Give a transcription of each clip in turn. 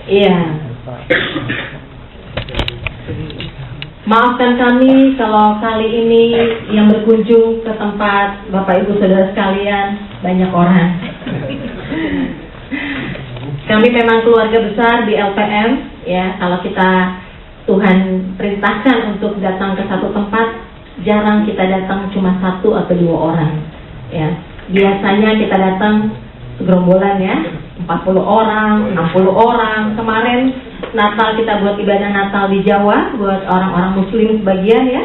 Iya. Maafkan kami kalau kali ini yang berkunjung ke tempat Bapak Ibu Saudara sekalian banyak orang. Kami memang keluarga besar di LPM, ya. Kalau kita Tuhan perintahkan untuk datang ke satu tempat, jarang kita datang cuma 1 atau 2 orang, ya. Biasanya kita datang segerombolan, ya, 40 orang, 60 orang. Kemarin Natal kita buat ibadah Natal di Jawa buat orang-orang Muslim sebagian, ya.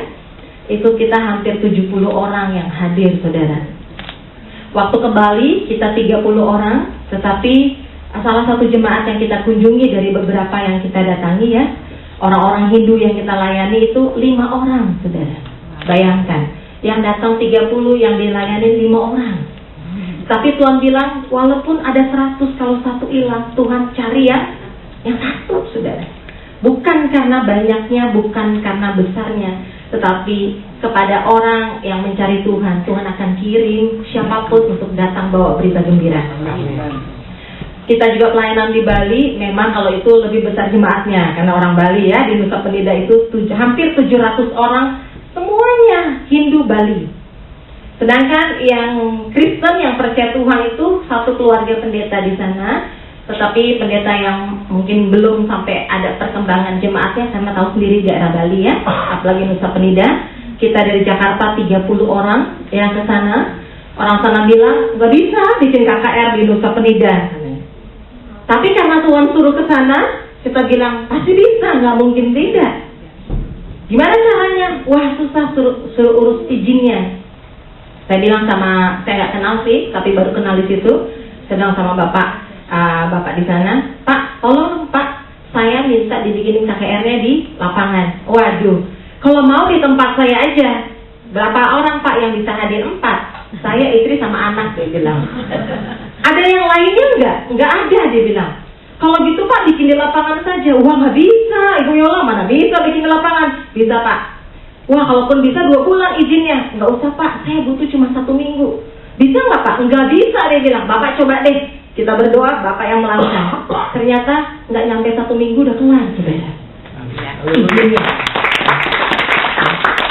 Itu kita hampir 70 orang yang hadir, saudara. Waktu ke Bali kita 30 orang, tetapi salah satu jemaat yang kita kunjungi dari beberapa yang kita datangi, ya, orang-orang Hindu yang kita layani itu 5 orang, saudara. Bayangkan, yang datang 30, yang dilayani 5 orang. Tapi Tuhan bilang, walaupun ada 100, kalau 1 hilang, Tuhan cari yang 1, saudara. Bukan karena banyaknya, bukan karena besarnya, tetapi kepada orang yang mencari Tuhan, Tuhan akan kirim siapapun untuk datang bawa berita gembira. Kita juga pelayanan di Bali, memang kalau itu lebih besar jemaatnya, karena orang Bali, ya, di Nusa Penida itu hampir 700 orang, semuanya Hindu Bali. Sedangkan yang Kristen yang percaya Tuhan itu satu keluarga pendeta di sana, tetapi pendeta yang mungkin belum sampai ada perkembangan jemaatnya, karena tahu sendiri daerah Bali, ya, apalagi Nusa Penida. Kita dari Jakarta 30 orang yang ke sana. Orang sana bilang nggak bisa bikin KKR di Nusa Penida. Tapi karena Tuhan suruh ke sana, kita bilang pasti bisa, nggak mungkin tidak. Gimana caranya? Wah, susah, suruh urus izinnya. Saya bilang sama, saya nggak kenal sih, tapi baru kenal di situ. Saya bilang sama bapak di sana, Pak, tolong Pak, saya minta dibikinin KKR-nya di lapangan. Waduh, kalau mau di tempat saya aja. Berapa orang Pak yang bisa hadir? 4. Saya, istri, sama anak, dia bilang. Ada yang lainnya nggak ada, dia bilang. Kalau gitu Pak, bikin di lapangan saja. Wah, nggak bisa, Ibu Yola, mana bisa bikin di lapangan? Bisa Pak. Wah, kalaupun bisa 2 bulan izinnya. Nggak usah Pak, saya butuh cuma 1 minggu. Bisa nggak Pak? Nggak bisa, dia bilang. Bapak coba deh, kita berdoa, Bapak yang melakukan. Ternyata nggak nyampe 1 minggu udah keluar, saudara. Izinnya.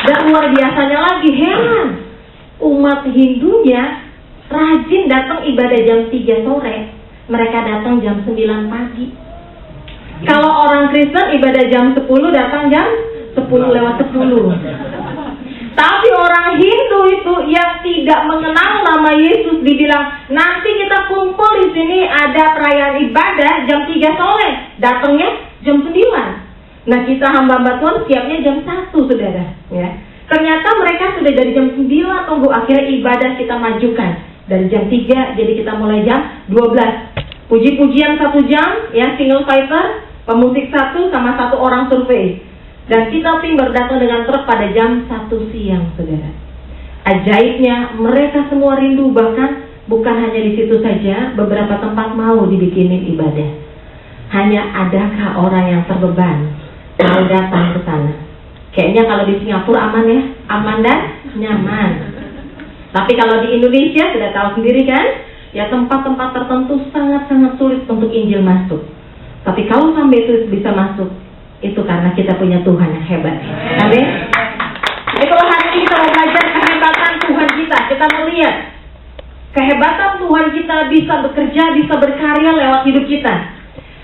Dan luar biasanya lagi, heran, umat Hindunya rajin datang ibadah jam 3 sore, mereka datang jam 9 pagi. Kalau orang Kristen ibadah jam 10, datang jam 10:10. Tapi orang Hindu itu yang tidak mengenal nama Yesus dibilang, nanti kita kumpul di sini ada perayaan ibadah jam 3 sore, datangnya jam 9. Nah, kita hamba-hamba Tuhan siapnya jam 1, saudara, ya. Ternyata mereka sudah dari jam 9 tunggu, akhirnya ibadah kita majukan dari jam 3, jadi kita mulai jam 12. Puji-pujian 1 jam, ya, single fighter, pemusik 1 sama 1 orang survei. Dan kita tim baru datang dengan truk pada jam 1 siang, saudara. Ajaibnya, mereka semua rindu, bahkan bukan hanya di situ saja, beberapa tempat mau dibikinin ibadah. Hanya adakah orang yang terbeban mau datang ke sana? Kayaknya kalau di Singapura aman, ya, aman dan nyaman. Tapi kalau di Indonesia sudah tahu sendiri kan, ya, tempat-tempat tertentu sangat-sangat sulit untuk Injil masuk. Tapi kalau sampai itu bisa masuk, itu karena kita punya Tuhan yang hebat. Amin. Jadi kalau hari ini kita mau belajar kehebatan Tuhan kita melihat kehebatan Tuhan kita bisa bekerja, bisa berkarya lewat hidup kita.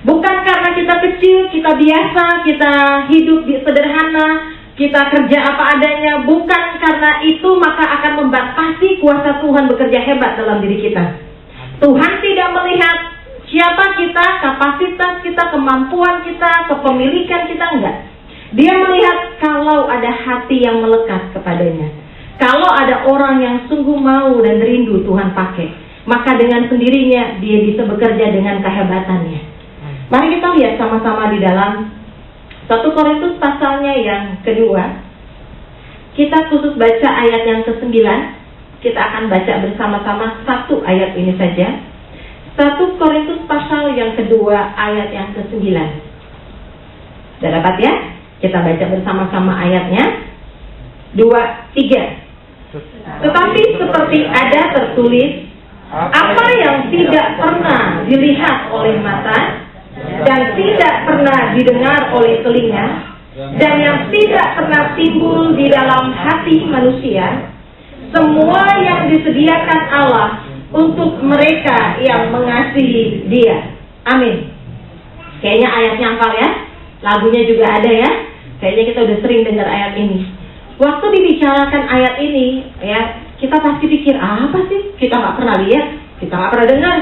Bukan karena kita kecil, kita biasa, kita hidup sederhana, kita kerja apa adanya. Bukan karena itu maka akan membatasi kuasa Tuhan bekerja hebat dalam diri kita. Tuhan tidak melihat siapa kita, kapasitas kita, kemampuan kita, kepemilikan kita, enggak. Dia melihat kalau ada hati yang melekat kepadanya. Kalau ada orang yang sungguh mau dan rindu Tuhan pakai, maka dengan sendirinya dia bisa bekerja dengan kehebatannya. Mari kita lihat sama-sama di dalam 1 Korintus pasalnya yang kedua. Kita khusus baca ayat yang ke-9. Kita akan baca bersama-sama 1 ayat ini saja. 1 Korintus pasal yang kedua ayat yang ke-9. Sudah dapat, ya? Kita baca bersama-sama ayatnya. 2, 3. Tetapi seperti ada tertulis, apa yang tidak pernah dilihat oleh mata, dan tidak pernah didengar oleh telinga, dan yang tidak pernah timbul di dalam hati manusia, semua yang disediakan Allah untuk mereka yang mengasihi Dia. Amin. Kayaknya ayatnya hafal ya, lagunya juga ada ya. Kayaknya kita udah sering dengar ayat ini. Waktu dibicarakan ayat ini, ya, kita pasti pikir apa sih? Kita nggak pernah lihat, kita nggak pernah dengar,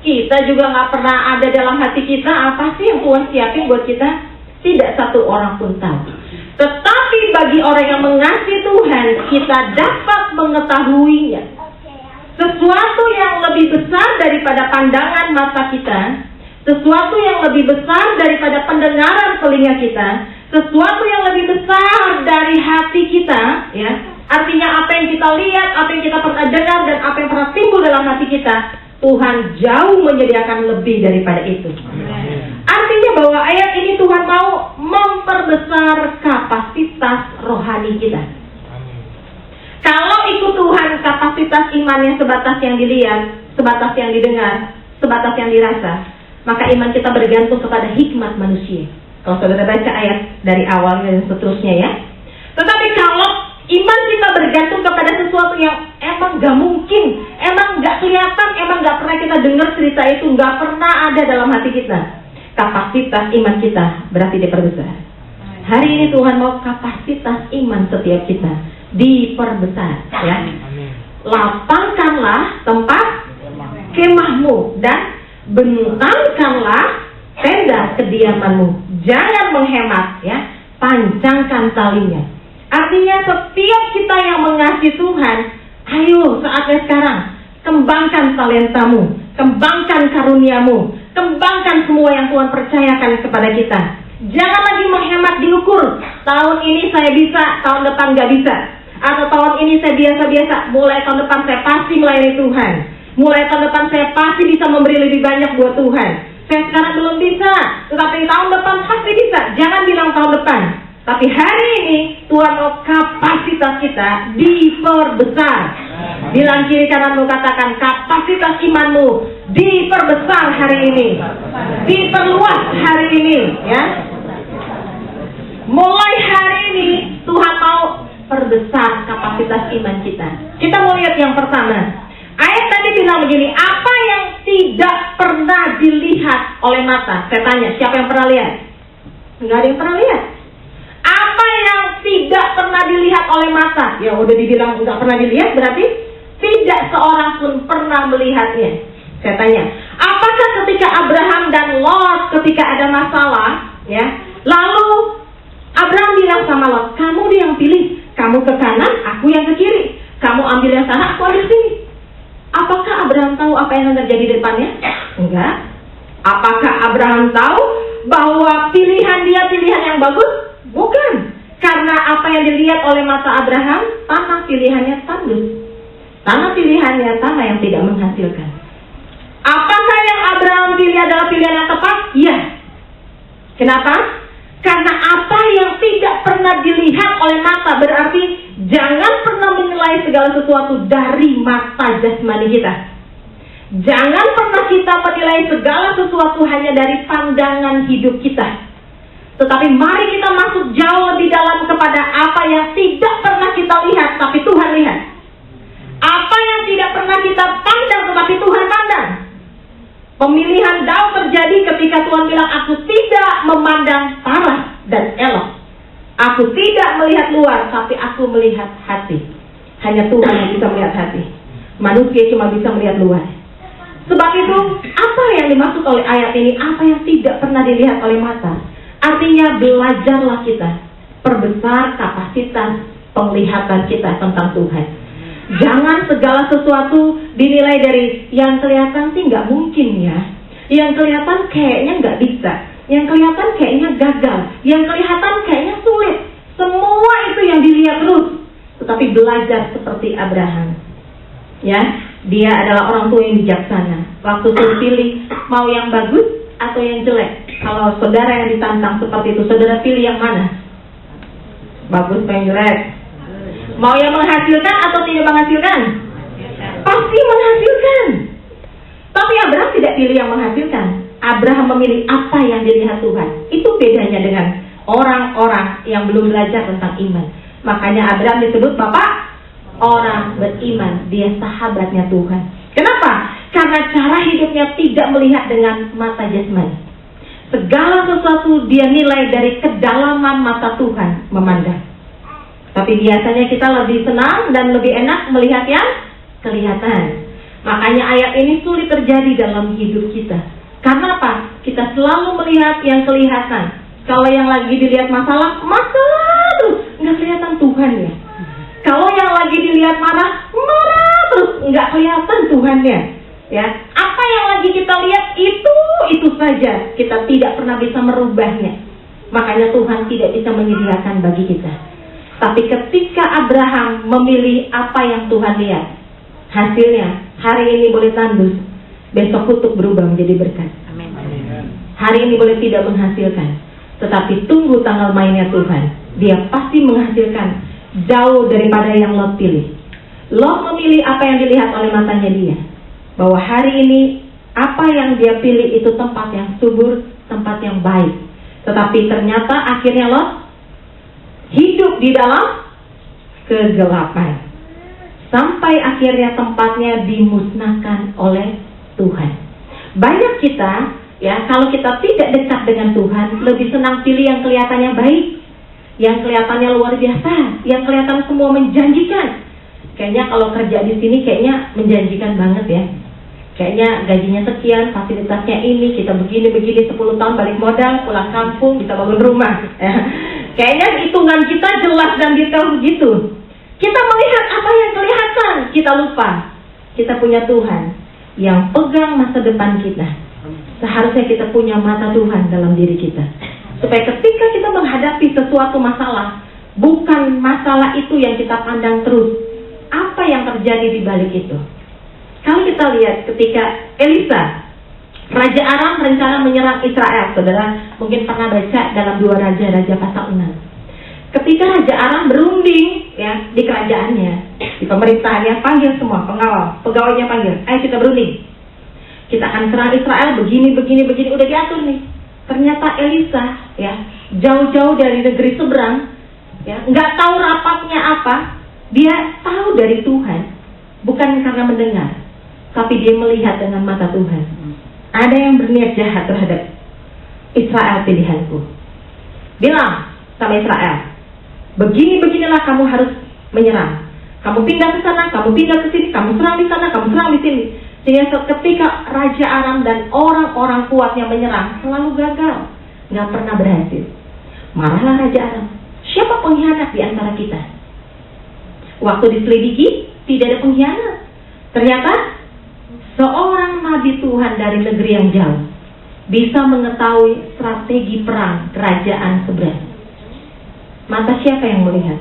kita juga nggak pernah ada dalam hati kita. Apa sih yang Tuhan siapin buat kita? Tidak satu orang pun tahu. Tetapi bagi orang yang mengasihi Tuhan, kita dapat mengetahuinya. Sesuatu yang lebih besar daripada pandangan mata kita, sesuatu yang lebih besar daripada pendengaran telinga kita, sesuatu yang lebih besar dari hati kita, ya. Artinya apa yang kita lihat, apa yang kita pernah dengar, dan apa yang pernah timbul dalam hati kita, Tuhan jauh menyediakan lebih daripada itu. Artinya bahwa ayat ini Tuhan mau memperbesar kapasitas rohani kita. Kalau ikut Tuhan, kapasitas imannya sebatas yang dilihat, sebatas yang didengar, sebatas yang dirasa, maka iman kita bergantung kepada hikmat manusia. Kalau saudara baca ayat dari awal dan seterusnya ya. Tetapi kalau iman kita bergantung kepada sesuatu yang emang gak mungkin, emang gak kelihatan, emang gak pernah kita dengar cerita itu, gak pernah ada dalam hati kita, kapasitas iman kita berarti diperbesar. Hari ini Tuhan mau kapasitas iman setiap kita diperbesar ya. Lapangkanlah tempat kemahmu dan bentangkanlah tenda kediamanmu. Jangan menghemat ya, pancangkan talinya. Artinya setiap kita yang mengasihi Tuhan, ayo saatnya sekarang kembangkan talentamu, kembangkan karuniamu, kembangkan semua yang Tuhan percayakan kepada kita. Jangan lagi menghemat diukur, tahun ini saya bisa, tahun depan gak bisa, atau tahun ini saya biasa-biasa, mulai tahun depan saya pasti melayani Tuhan, mulai tahun depan saya pasti bisa memberi lebih banyak buat Tuhan. Saya sekarang belum bisa, tetapi tahun depan pasti bisa. Jangan bilang tahun depan, tapi hari ini Tuhan mau kapasitas kita diperbesar. Bilang kiri kananmu, katakan kapasitas imanmu diperbesar hari ini, diperluas hari ini ya. Mulai hari ini Tuhan mau perbesar kapasitas iman kita. Kita mau lihat yang pertama. Ayat tadi bilang begini, apa yang tidak pernah dilihat oleh mata? Saya tanya, siapa yang pernah lihat? Enggak ada yang pernah lihat. Apa yang tidak pernah dilihat oleh mata? Ya udah dibilang enggak pernah dilihat, berarti tidak seorang pun pernah melihatnya. Saya tanya, apakah ketika Abraham dan Lot ketika ada masalah, ya, lalu Abraham bilang sama Lot, kamu yang pilih, kamu ke kanan, aku yang ke kiri, kamu ambil yang sana, aku ambil sini. Apakah Abraham tahu apa yang terjadi di depannya? Enggak. Apakah Abraham tahu bahwa pilihan dia pilihan yang bagus? Bukan. Karena apa yang dilihat oleh mata Abraham, tanah pilihannya tandus. Tanah pilihannya tanah yang tidak menghasilkan. Apakah yang Abraham pilih adalah pilihan yang tepat? Iya. Kenapa? Karena apa yang tidak pernah dilihat oleh mata, berarti jangan pernah menilai segala sesuatu dari mata jasmani kita. Jangan pernah kita menilai segala sesuatu hanya dari pandangan hidup kita. Tetapi mari kita masuk jauh lebih dalam kepada apa yang tidak pernah kita lihat, tapi Tuhan lihat. Apa yang tidak pernah kita pandang, tetapi Tuhan pandang. Pemilihan Daud terjadi ketika Tuhan bilang, aku tidak memandang paras dan elok. Aku tidak melihat luar, tapi aku melihat hati. Hanya Tuhan yang bisa melihat hati. Manusia cuma bisa melihat luar. Sebab itu, apa yang dimaksud oleh ayat ini? Apa yang tidak pernah dilihat oleh mata? Artinya belajarlah kita, perbesar kapasitas penglihatan kita tentang Tuhan. Jangan segala sesuatu dinilai dari yang kelihatan sih nggak mungkin ya, yang kelihatan kayaknya nggak bisa, yang kelihatan kayaknya gagal, yang kelihatan kayaknya sulit. Semua itu yang dilihat terus. Tetapi belajar seperti Abraham, ya, dia adalah orang tua yang bijaksana. Waktu Tuhan pilih mau yang bagus atau yang jelek. Kalau saudara yang ditantang seperti itu, saudara pilih yang mana? Bagus atau yang jelek? Mau yang menghasilkan atau tidak menghasilkan? Pasti menghasilkan. Tapi Abraham tidak pilih yang menghasilkan. Abraham memilih apa yang dilihat Tuhan. Itu bedanya dengan orang-orang yang belum belajar tentang iman. Makanya Abraham disebut bapak orang beriman. Dia sahabatnya Tuhan. Kenapa? Karena cara hidupnya tidak melihat dengan mata jasmani. Segala sesuatu dia nilai dari kedalaman mata Tuhan memandang. Tapi biasanya kita lebih senang dan lebih enak melihat yang kelihatan. Makanya ayat ini sulit terjadi dalam hidup kita. Karena apa? Kita selalu melihat yang kelihatan. Kalau yang lagi dilihat masalah terus, nggak kelihatan Tuhannya. Kalau yang lagi dilihat marah terus, nggak kelihatan Tuhannya. Ya, apa yang lagi kita lihat itu saja. Kita tidak pernah bisa merubahnya. Makanya Tuhan tidak bisa menyediakan bagi kita. Tapi ketika Abraham memilih apa yang Tuhan lihat, hasilnya hari ini boleh tandus, besok kutuk berubah menjadi berkat. Amin. Hari ini boleh tidak menghasilkan, tetapi tunggu tanggal mainnya Tuhan. Dia pasti menghasilkan jauh daripada yang Lot pilih. Lot memilih apa yang dilihat oleh matanya dia. Bahwa hari ini apa yang dia pilih itu tempat yang subur, tempat yang baik. Tetapi ternyata akhirnya Lot hidup di dalam kegelapan. Sampai akhirnya tempatnya dimusnahkan oleh Tuhan. Banyak kita, ya, kalau kita tidak dekat dengan Tuhan, lebih senang pilih yang kelihatannya baik, yang kelihatannya luar biasa, yang kelihatan semua menjanjikan. Kayaknya kalau kerja di sini kayaknya menjanjikan banget ya. Kayaknya gajinya sekian, fasilitasnya ini, kita begini 10 tahun balik modal, pulang kampung, bisa bangun rumah. Ya. Kayaknya hitungan kita jelas dan detail begitu. Kita melihat apa yang kelihatan, kita lupa. Kita punya Tuhan yang pegang masa depan kita. Seharusnya kita punya mata Tuhan dalam diri kita. Supaya ketika kita menghadapi sesuatu masalah, bukan masalah itu yang kita pandang terus. Apa yang terjadi di balik itu? Kalau kita lihat ketika Elisa, Raja Aram rencana menyerang Israel. Saudara mungkin pernah baca dalam 2 Raja pasal 6. Ketika Raja Aram berunding ya di kerajaannya, di pemerintahannya, panggil semua pengawal, pegawainya panggil, ayo kita berunding. Kita akan serang Israel begini, udah diatur nih. Ternyata Elisa ya jauh-jauh dari negeri seberang, ya nggak tahu rapatnya apa, dia tahu dari Tuhan, bukan karena mendengar, tapi dia melihat dengan mata Tuhan. Ada yang berniat jahat terhadap Israel pilihanku. Bilang sama Israel, beginilah kamu harus menyerang. Kamu pindah ke sana, kamu pindah ke sini, kamu serang di sana, kamu serang di sini. Sehingga ketika Raja Aram dan orang-orang kuatnya menyerang, selalu gagal, nggak pernah berhasil. Marahlah Raja Aram. Siapa pengkhianat di antara kita? Waktu diselidiki, tidak ada pengkhianat. Ternyata seorang nabi Tuhan dari negeri yang jauh bisa mengetahui strategi perang kerajaan seberang. Mata siapa yang melihat?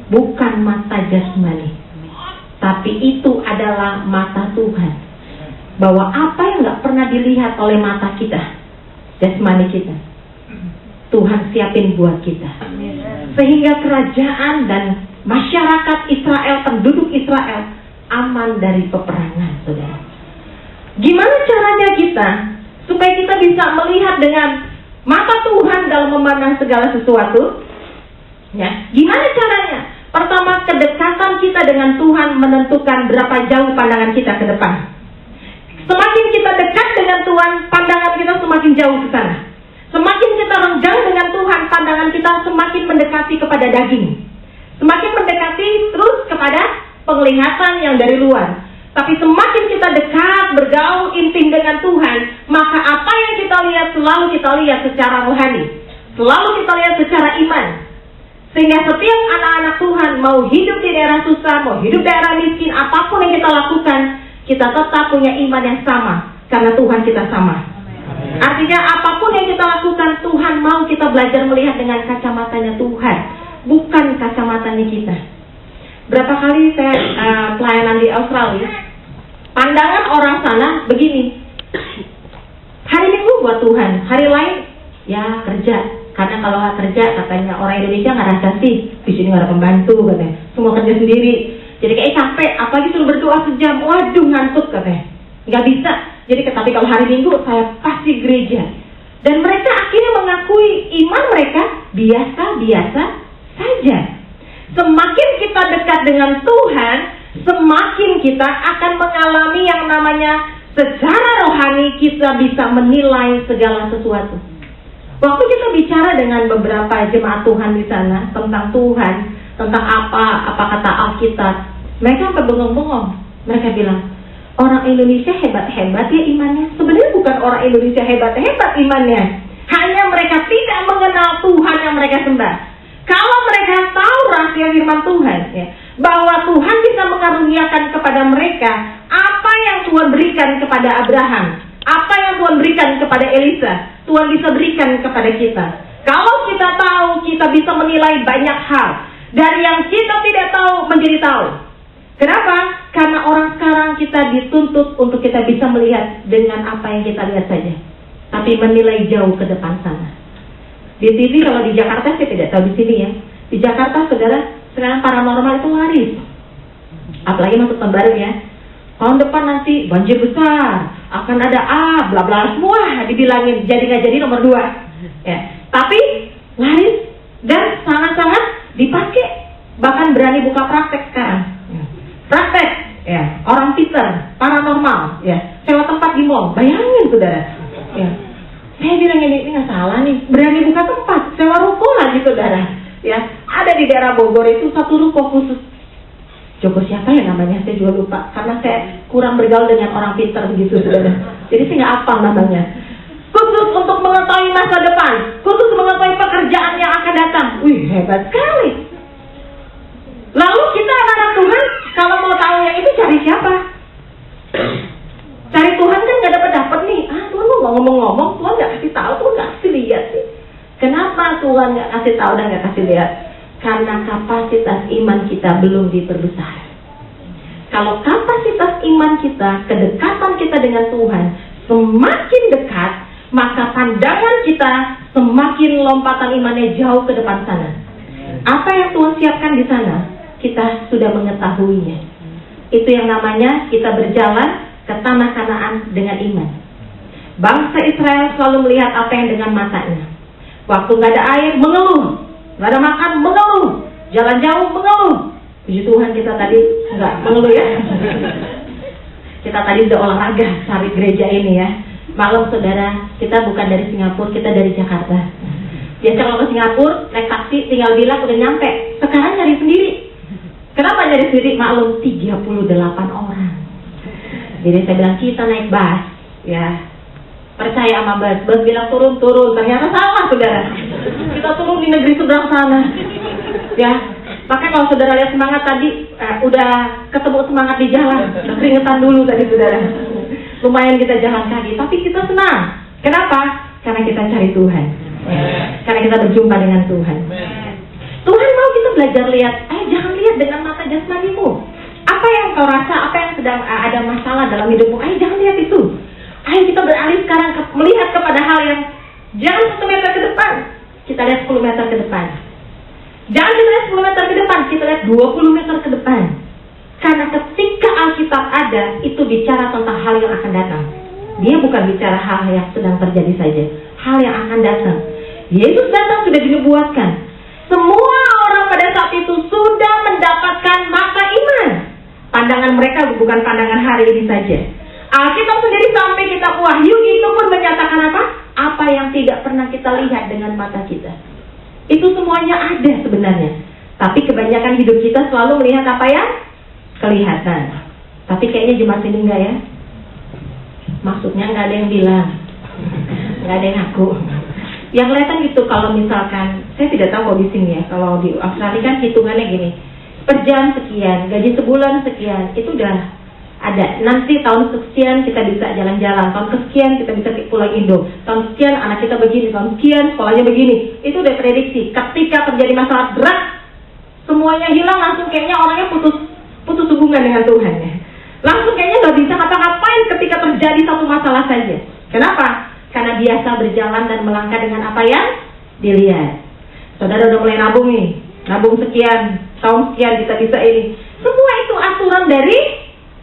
Bukan mata jasmani, tapi itu adalah mata Tuhan. Bahwa apa yang gak pernah dilihat oleh mata kita, jasmani kita, Tuhan siapin buat kita. Sehingga kerajaan dan masyarakat Israel, penduduk Israel aman dari peperangan, saudara. Gimana caranya kita supaya kita bisa melihat dengan mata Tuhan dalam memandang segala sesuatu? Ya, gimana caranya? Pertama, kedekatan kita dengan Tuhan menentukan berapa jauh pandangan kita ke depan. Semakin kita dekat dengan Tuhan, pandangan kita semakin jauh ke sana. Semakin kita renggang dengan Tuhan, pandangan kita semakin mendekati kepada daging. Semakin mendekati terus kepada penglihatan yang dari luar. Tapi semakin kita dekat, bergaul intim dengan Tuhan, maka apa yang kita lihat selalu kita lihat secara rohani. Selalu kita lihat secara iman. Sehingga setiap anak-anak Tuhan mau hidup di daerah susah, mau hidup di daerah miskin, apapun yang kita lakukan, kita tetap punya iman yang sama. Karena Tuhan kita sama. Artinya apapun yang kita lakukan, Tuhan mau kita belajar melihat dengan kacamatanya Tuhan, bukan kacamatanya kita. Berapa kali saya pelayanan di Australia, pandangan orang sana begini, hari Minggu buat Tuhan, hari lain ya kerja. Karena kalau nggak kerja, katanya orang Indonesia nggak rasa sih, di sini nggak ada pembantu katanya, semua kerja sendiri. Jadi kayak capek, apalagi suruh berdoa sejam, waduh ngantuk katanya, nggak bisa. Jadi tapi kalau hari Minggu saya pasti gereja. Dan mereka akhirnya mengakui iman mereka biasa-biasa saja. Semakin kita dekat dengan Tuhan, semakin kita akan mengalami yang namanya secara rohani kita bisa menilai segala sesuatu. Waktu kita bicara dengan beberapa jemaat Tuhan di sana tentang Tuhan, tentang apa kata Alkitab, mereka sampai bengong-bengong. Mereka bilang, orang Indonesia hebat-hebat ya imannya. Sebenarnya bukan orang Indonesia hebat-hebat imannya, hanya mereka tidak mengenal Tuhan yang mereka sembah. Kalau mereka tahu rahasia firman Tuhan, ya, bahwa Tuhan bisa mengaruniakan kepada mereka apa yang Tuhan berikan kepada Abraham, apa yang Tuhan berikan kepada Elisa, Tuhan bisa berikan kepada kita. Kalau kita tahu, kita bisa menilai banyak hal. Dari yang kita tidak tahu menjadi tahu. Kenapa? Karena orang sekarang kita dituntut untuk kita bisa melihat dengan apa yang kita lihat saja, tapi menilai jauh ke depan sana. Di TV, kalau di Jakarta saya tidak tahu di sini ya. Di Jakarta, saudara, sekarang paranormal itu laris. Apalagi masuk tahun baru ya. Tahun depan nanti banjir besar, akan ada bla bla semua dibilangin, jadi nggak jadi nomor 2. Ya. Tapi laris dan sangat-sangat dipakai. Bahkan berani buka praktek sekarang. Praktek, ya, orang pinter, paranormal, ya, sewa tempat di mall. Bayangin, saudara. Ya. Saya bilang ini nggak salah nih, berani buka tempat, sewa ruko lagi, saudara. Ya, ada di daerah Bogor itu satu ruko khusus. Joko siapa ya namanya? Saya juga lupa, karena saya kurang bergaul dengan orang pinter begitu, saudara. Jadi saya nggak hafal namanya. Khusus untuk mengetahui masa depan, khusus mengetahui pekerjaan yang akan datang. Wih, hebat sekali. Lalu kita anak-anak Tuhan, kalau mau tahu yang itu cari siapa? Cari Tuhan kan nggak dapat nih. Tuhan mau ngomong-ngomong, Tuhan nggak kasih tahu, Tuhan nggak kasih lihat sih. Kenapa Tuhan nggak kasih tahu dan nggak kasih lihat? Karena kapasitas iman kita belum diperbesar. Kalau kapasitas iman kita, kedekatan kita dengan Tuhan semakin dekat, maka pandangan kita semakin lompatan imannya jauh ke depan sana. Apa yang Tuhan siapkan di sana, kita sudah mengetahuinya. Itu yang namanya kita berjalan ke tanah Kanaan dengan iman. Bangsa Israel selalu melihat apa yang dengan matanya. Waktu nggak ada air, mengeluh. Nggak ada makan, mengeluh. Jalan jauh, mengeluh. Puji Tuhan kita tadi nggak mengeluh ya. Kita tadi udah olahraga cari gereja ini ya. Maklum saudara, kita bukan dari Singapura, kita dari Jakarta. Biasa kalau ke Singapura, naik taksi tinggal bilang udah nyampe. Sekarang nyari sendiri. Kenapa nyari sendiri? Maklum 38 orang. Jadi saya bilang kita naik bus, ya. Percaya sama bus bilang turun. Ternyata salah, saudara. Kita turun di negeri seberang sana. Ya, makanya kalau saudara lihat semangat tadi, udah ketemu semangat di jalan. Udah keringetan dulu tadi, saudara. Lumayan kita jalan kaki, tapi kita senang. Kenapa? Karena kita cari Tuhan. Karena kita berjumpa dengan Tuhan. Tuhan mau kita belajar lihat. Jangan lihat dengan mata jasmanimu. Apa yang kau rasa, apa yang sedang ada masalah dalam hidupmu, jangan lihat itu. Ayo kita beralih sekarang melihat kepada hal yang jangan 1 meter ke depan, kita lihat 10 meter ke depan. Jangan kita lihat 10 meter ke depan, kita lihat 20 meter ke depan. Karena ketika Alkitab ada, itu bicara tentang hal yang akan datang. Dia bukan bicara hal yang sedang terjadi saja, hal yang akan datang. Yesus datang sudah dinubuatkan. Semua orang pada saat itu sudah mendapatkan mata iman. Pandangan mereka bukan pandangan hari ini saja. Alkitab sendiri sampai kitab Wahyu itu pun menyatakan apa? Apa yang tidak pernah kita lihat dengan mata kita. Itu semuanya ada sebenarnya. Tapi kebanyakan hidup kita selalu melihat apa ya? Kelihatan. Tapi kayaknya jemaat ini enggak ya? Maksudnya enggak ada yang bilang. Enggak ada yang ngaku. Yang kelihatan gitu kalau misalkan, saya tidak tahu kalau di sini ya, kalau di Australia kan hitungannya gini. Per jam sekian, gaji sebulan sekian, itu udah ada. Nanti tahun sekian kita bisa jalan-jalan, tahun kesekian kita bisa pulang Indo, tahun sekian anak kita begini, tahun sekian sekolahnya begini. Itu udah prediksi. Ketika terjadi masalah berat, semuanya hilang, langsung kayaknya orangnya putus hubungan dengan Tuhan ya. Langsung kayaknya nggak bisa ngapa-ngapain ketika terjadi satu masalah saja. Kenapa? Karena biasa berjalan dan melangkah dengan apa yang dilihat. Saudara udah mulai nabung nih, nabung sekian, tahun sekian kita bisa ini. Semua itu aturan dari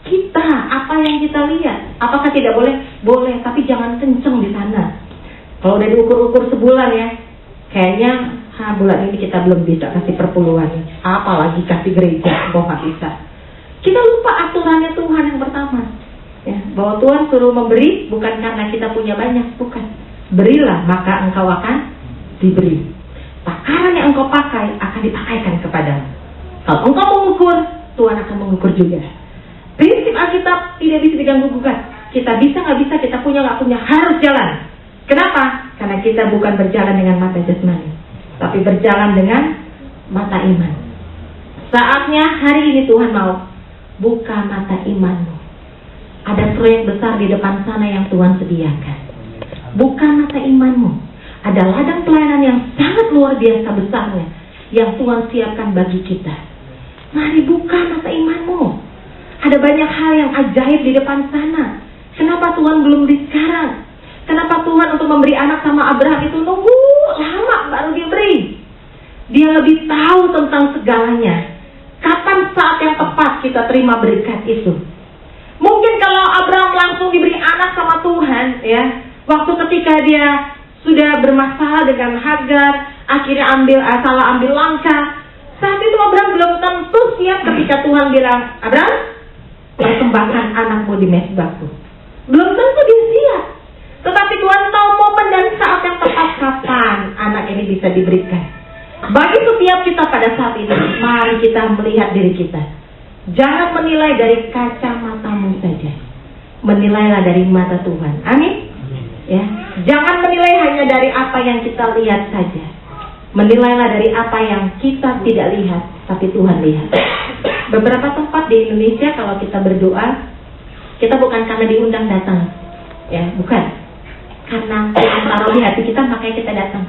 kita, apa yang kita lihat. Apakah tidak boleh? Boleh, tapi jangan kenceng di sana. Kalau udah diukur-ukur sebulan ya, kayaknya bulan ini kita belum bisa kasih perpuluhan, apalagi kasih gereja, kok nggak bisa. Kita lupa aturannya Tuhan yang pertama, ya, bahwa Tuhan suruh memberi bukan karena kita punya banyak, bukan. Berilah maka engkau akan diberi. Takaran yang engkau pakai akan dipakaikan kepadamu. Kalau engkau mengukur, Tuhan akan mengukur juga. Prinsip Alkitab tidak bisa diganggu-gugat. Kita bisa nggak bisa, kita punya nggak punya, harus jalan. Kenapa? Karena kita bukan berjalan dengan mata jasmani, tapi berjalan dengan mata iman. Saatnya hari ini Tuhan mau buka mata imanmu. Ada proyek besar di depan sana yang Tuhan sediakan. Buka mata imanmu. Ada ladang pelayanan yang sangat luar biasa besarnya yang Tuhan siapkan bagi kita. Mari buka mata imanmu. Ada banyak hal yang ajaib di depan sana. Kenapa Tuhan belum beri sekarang? Kenapa Tuhan untuk memberi anak sama Abraham itu nunggu lama baru dia beri? Dia lebih tahu tentang segalanya. Kapan saat yang tepat kita terima berkat itu? Mungkin kalau Abraham langsung diberi anak sama Tuhan, ya, waktu ketika dia sudah bermasalah dengan Hagar, akhirnya salah ambil langkah. Saat itu Abraham belum tentu siap ketika Tuhan bilang, Abraham, persembahkan anakmu di mezbahku. Belum tentu dia siap. Tetapi Tuhan tahu momen dan saat yang tepat kapan anak ini bisa diberikan. Bagi setiap kita pada saat ini, mari kita melihat diri kita. Jangan menilai dari kacamatamu saja. Menilailah dari mata Tuhan. Amin. Ya, jangan menilai hanya dari apa yang kita lihat saja. Menilailah dari apa yang kita tidak lihat, tapi Tuhan lihat. Beberapa tempat di Indonesia kalau kita berdoa, kita bukan karena diundang datang, ya, bukan. Karena Tuhan taruh di hati kita, makanya kita datang.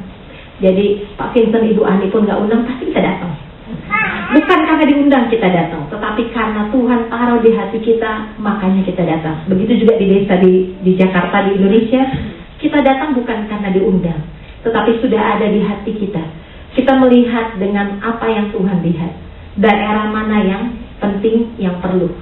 Jadi Pak Vincent, Ibu Ani pun nggak undang, pasti kita datang. Bukan karena diundang kita datang, tetapi karena Tuhan taruh di hati kita, makanya kita datang. Begitu juga di desa di Jakarta, di Indonesia, kita datang bukan karena diundang, tetapi sudah ada di hati kita. Kita melihat dengan apa yang Tuhan lihat. Daerah mana yang penting, yang perlu.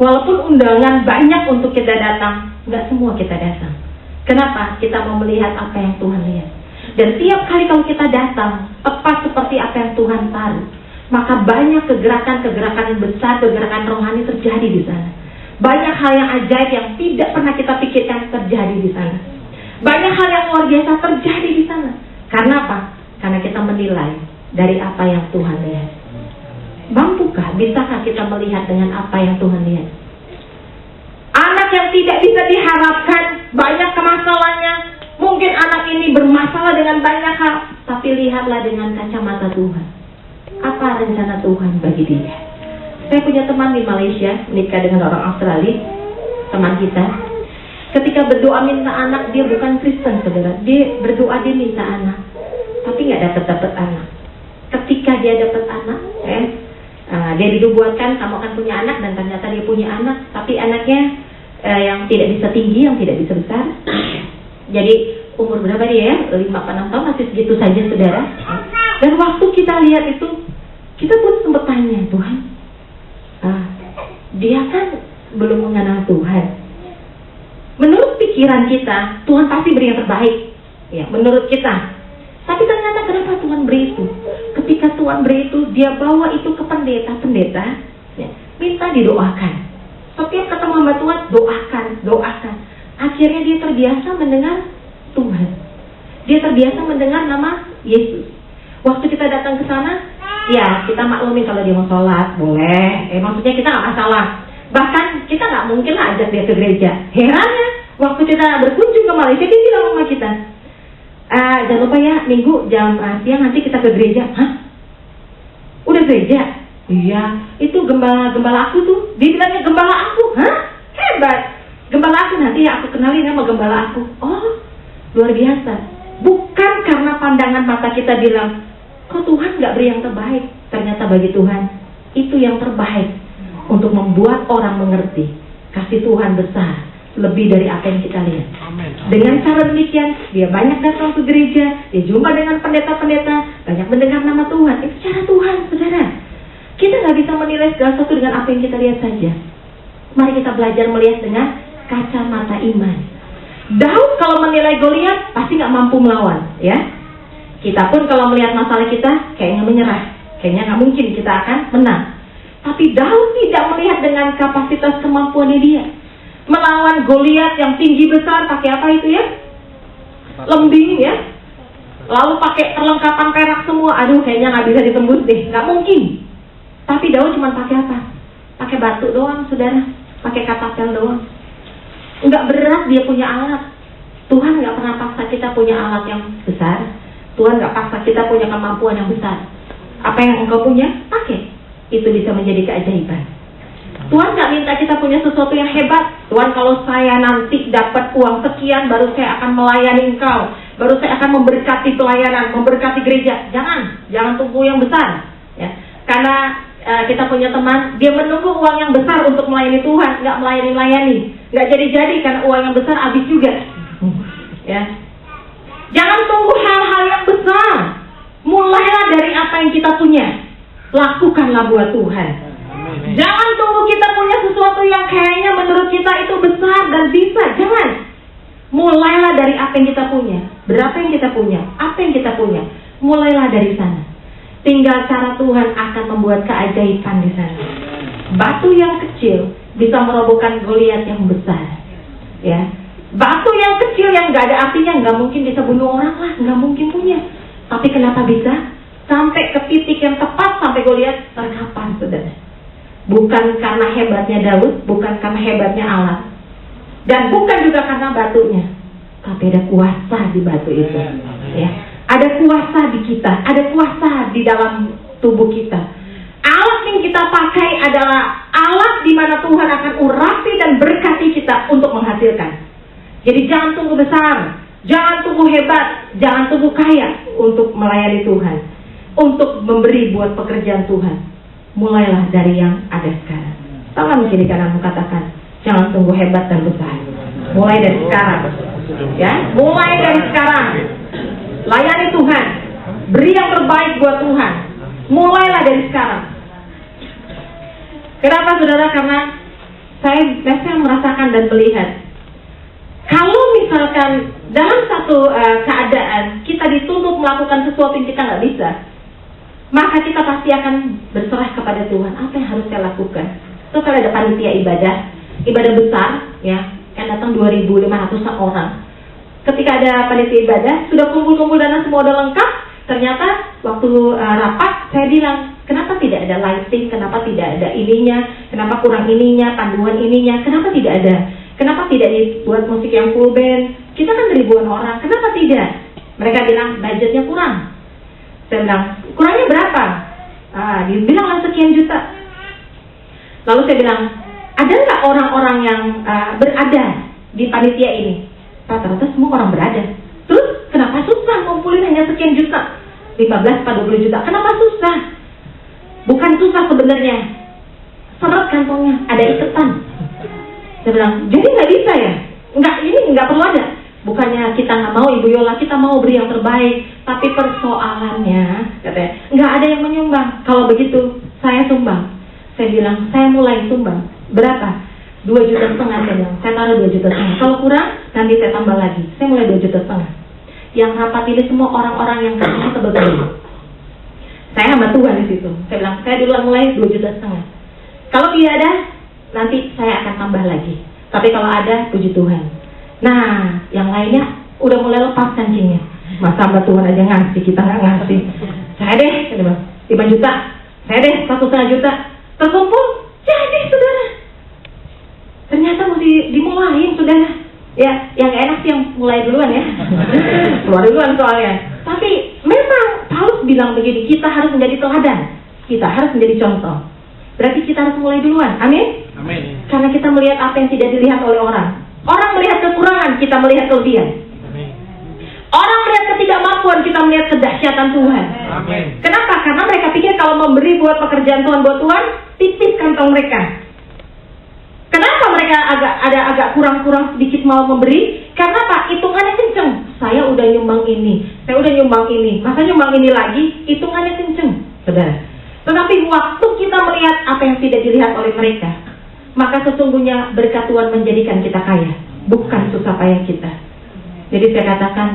Walaupun undangan banyak untuk kita datang, nggak semua kita datang. Kenapa? Kita mau melihat apa yang Tuhan lihat. Dan tiap kali kalau kita datang, tepat seperti apa yang Tuhan taruh, maka banyak kegerakan-kegerakan yang besar, kegerakan rohani terjadi di sana. Banyak hal yang ajaib yang tidak pernah kita pikirkan terjadi di sana. Banyak hal yang luar biasa terjadi di sana. Karena apa? Karena kita menilai dari apa yang Tuhan lihat. Mampukah, bisakah kita melihat dengan apa yang Tuhan lihat? Anak yang tidak bisa diharapkan, banyak kemasalahnya. Mungkin anak ini bermasalah dengan banyak hal, tapi lihatlah dengan kacamata Tuhan. Apa rencana Tuhan bagi dia? Saya punya teman di Malaysia, menikah dengan orang Australia, teman kita. Ketika berdoa minta anak, dia bukan Kristen, saudara. Dia berdoa, dia minta anak, tapi nggak dapat anak. Ketika dia dapat anak, dia dinubuatkan, kamu akan punya anak, dan ternyata dia punya anak, tapi anaknya yang tidak bisa tinggi, yang tidak bisa besar. Jadi umur berapa dia ya? 5-6 tahun, masih segitu saja, saudara. Dan waktu kita lihat itu, kita pun sempat tanya, Tuhan, dia kan belum mengenal Tuhan. Menurut pikiran kita, Tuhan pasti beri yang terbaik, ya, menurut kita. Tapi ternyata kenapa Tuhan beri itu? Ketika Tuhan beri itu, dia bawa itu ke pendeta-pendeta, ya, minta didoakan. Setiap ketemu hamba Tuhan, doakan. Akhirnya dia terbiasa mendengar Tuhan. Dia terbiasa mendengar nama Yesus. Waktu kita datang ke sana, ya kita maklumi kalau dia mau sholat, boleh. Maksudnya kita nggak masalah. Bahkan kita nggak mungkin lah ajak dia ke gereja. Herannya, waktu kita berkunjung ke Malaysia, dia bilang sama kita, jangan lupa ya, Minggu jam siang nanti kita ke gereja. Hah? Udah gereja? Iya, itu gembala aku tuh. Dia bilangnya gembala aku. Hah? Hebat. Gembala aku, nanti ya aku kenalin sama gembala aku. Oh, luar biasa. Bukan karena pandangan mata kita bilang, kok Tuhan gak beri yang terbaik. Ternyata bagi Tuhan, itu yang terbaik. Untuk membuat orang mengerti kasih Tuhan besar, lebih dari apa yang kita lihat. Amen. Dengan cara demikian, dia banyak datang ke gereja, dia jumpa dengan pendeta-pendeta, banyak mendengar nama Tuhan. Itu cara Tuhan, saudara. Kita gak bisa menilai segala sesuatu dengan apa yang kita lihat saja. Mari kita belajar melihat dengan kacamata iman. Daud kalau menilai Goliat pasti nggak mampu melawan, ya. Kita pun kalau melihat masalah kita kayaknya menyerah, kayaknya nggak mungkin kita akan menang. Tapi Daud tidak melihat dengan kapasitas kemampuannya dia. Melawan Goliat yang tinggi besar pakai apa itu ya? Lembing ya. Lalu pakai perlengkapan perak semua. Aduh, kayaknya nggak bisa ditembus deh, nggak mungkin. Tapi Daud cuma pakai apa? Pakai batu doang, saudara. Pakai katapel doang. Nggak berat dia punya alat. Tuhan nggak pernah paksa kita punya alat yang besar. Tuhan nggak paksa kita punya kemampuan yang besar. Apa yang engkau punya, pakai. Itu bisa menjadi keajaiban. Tuhan nggak minta kita punya sesuatu yang hebat. Tuhan, kalau saya nanti dapat uang sekian, baru saya akan melayani engkau. Baru saya akan memberkati pelayanan, memberkati gereja. Jangan tunggu yang besar. Ya. Karena kita punya teman, dia menunggu uang yang besar untuk melayani Tuhan, nggak melayani, nggak jadi karena uang yang besar habis juga. Ya, jangan tunggu hal-hal yang besar, mulailah dari apa yang kita punya, lakukanlah buat Tuhan. Jangan tunggu kita punya sesuatu yang kayaknya menurut kita itu besar dan bisa, jangan. Mulailah dari apa yang kita punya, berapa yang kita punya, apa yang kita punya, mulailah dari sana. Tinggal cara Tuhan akan membuat keajaiban di sana. Batu yang kecil bisa merobohkan Goliat yang besar. Ya, batu yang kecil yang nggak ada artinya, nggak mungkin bisa bunuh orang lah, nggak mungkin punya. Tapi kenapa bisa? Sampai ke titik yang tepat sampai Goliat terkapar, saudara. Bukan karena hebatnya Daud, bukan karena hebatnya Allah, dan bukan juga karena batunya, tapi ada kuasa di batu itu. Ya. Ada kuasa di kita, ada kuasa di dalam tubuh kita. Alat yang kita pakai adalah alat di mana Tuhan akan urapi dan berkati kita untuk menghasilkan. Jadi jangan tunggu besar, jangan tunggu hebat, jangan tunggu kaya untuk melayani Tuhan, untuk memberi buat pekerjaan Tuhan. Mulailah dari yang ada sekarang. Tangan kiri kananmu katakan, jangan tunggu hebat dan besar. Mulai dari sekarang, ya, mulai dari sekarang. Layani Tuhan, beri yang terbaik buat Tuhan. Mulailah dari sekarang. Kenapa, saudara? Karena saya biasanya merasakan dan melihat, kalau misalkan dalam satu keadaan kita dituntut melakukan sesuatu yang kita nggak bisa, maka kita pasti akan berserah kepada Tuhan. Apa yang harus saya lakukan? So, kalau ada panitia ibadah besar, ya, yang datang 2.500 orang. Ketika ada panitia ibadah, sudah kumpul-kumpul dana, semua udah lengkap. Ternyata waktu rapat, saya bilang, kenapa tidak ada lighting, kenapa tidak ada ininya, kenapa kurang ininya, panduan ininya, kenapa tidak ada? Kenapa tidak dibuat musik yang full band? Kita kan ribuan orang, kenapa tidak? Mereka bilang, budgetnya kurang. Saya bilang, kurangnya berapa? Dia bilang sekian juta. Lalu saya bilang, ada nggak orang-orang yang berada di panitia ini? Rata-rata semua orang berada. Terus kenapa susah ngumpulin hanya sekian juta? 15-20 juta. Kenapa susah? Bukan susah sebenarnya. Seret kantongnya, ada iketan. Saya bilang, jadi nggak bisa ya? Ini nggak perlu ada. Bukannya kita nggak mau, Ibu Yola, kita mau beri yang terbaik. Tapi persoalannya, katanya, nggak ada yang menyumbang. Kalau begitu, saya sumbang. Saya bilang, saya mulai sumbang. Berapa? 2,5 juta saya bilang, saya taruh 2,5 juta. Kalau kurang, nanti saya tambah lagi. Saya mulai 2,5 juta. Yang rapat ini semua orang-orang yang kasih sebetulnya. Saya sama Tuhan di situ. Saya bilang, saya duluan mulai 2,5 juta. Kalau tidak ada, nanti saya akan tambah lagi. Tapi kalau ada, puji Tuhan. Nah, yang lainnya udah mulai lepas kancingnya. Masa Mbak Tuhan aja ngasih, kita nggak ngasih. Saya deh, 5 juta. Saya deh, 1,5 juta. Terkumpul, jadi saudara. Ternyata mesti dimulain, saudara. Ya, yang enak sih yang mulai duluan ya. Keluar duluan soalnya. Tapi memang Paulus bilang begini, kita harus menjadi teladan. Kita harus menjadi contoh. Berarti kita harus mulai duluan. Amin? Amin. Karena kita melihat apa yang tidak dilihat oleh orang. Orang melihat kekurangan, kita melihat kelebihan. Amin. Orang melihat ketidakmampuan, kita melihat kedahsyatan Tuhan. Amin. Kenapa? Karena mereka pikir kalau memberi buat pekerjaan Tuhan, buat Tuhan, tipis kantong mereka. Kenapa mereka agak kurang-kurang sedikit mau memberi? Karena apa? Hitungannya kenceng. Saya udah nyumbang ini, saya udah nyumbang ini, masa nyumbang ini lagi? Hitungannya kenceng, saudara. Tetapi waktu kita melihat apa yang tidak dilihat oleh mereka, maka sesungguhnya berkat Tuhan menjadikan kita kaya. bukan susah payah kita. Jadi saya katakan,